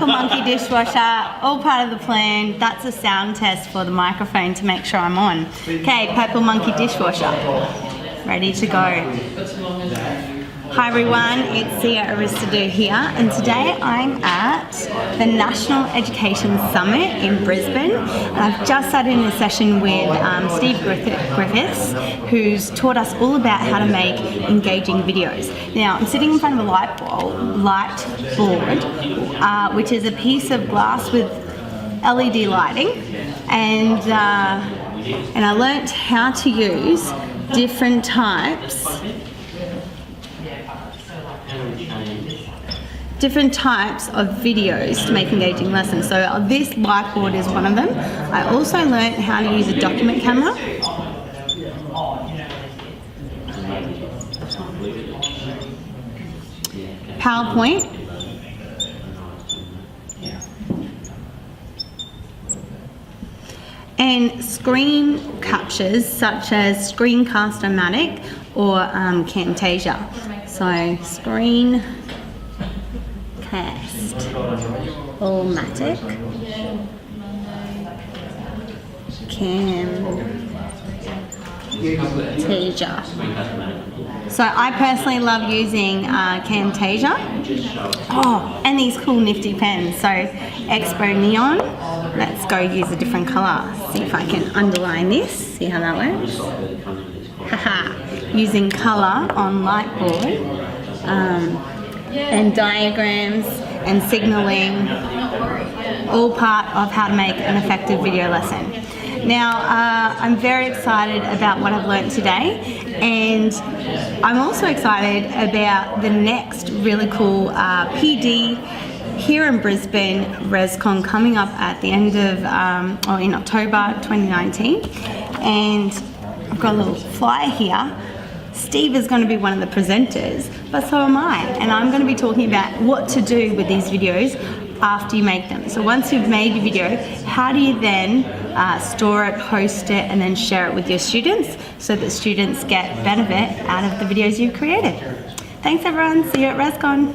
Purple Monkey dishwasher, all part of the plan. That's a sound test for the microphone to make sure I'm on. Okay, Purple Monkey dishwasher, ready to go. Hi everyone, it's Aristidou here, and today I'm at the National Education Summit in Brisbane. I've just sat in a session with Steve Griffiths, who's taught us all about how to make engaging videos. Now, I'm sitting in front of a light board, which is a piece of glass with LED lighting, and I learnt how to use different types of videos to make engaging lessons. So this whiteboard is one of them. I also learned how to use a document camera. PowerPoint. And screen captures such as Screencast-O-Matic or Camtasia. So Screencast-O-Matic, Camtasia. So I personally love using Camtasia. Oh, and these cool nifty pens. So Expo Neon. Let's go use a different colour. See if I can underline this. See how that works? Haha. Using colour on lightboard, and diagrams and signalling, all part of how to make an effective video lesson. Now, I'm very excited about what I've learned today, and I'm also excited about the next really cool PD here in Brisbane, ResCon, coming up at the end of, in October 2019, and I've got a little flyer here. Steve is going to be one of the presenters, but so am I, and I'm going to be talking about what to do with these videos after you make them. So once you've made your video, how do you then store it, host it, and then share it with your students so that students get benefit out of the videos you've created? Thanks everyone, see you at ResCon.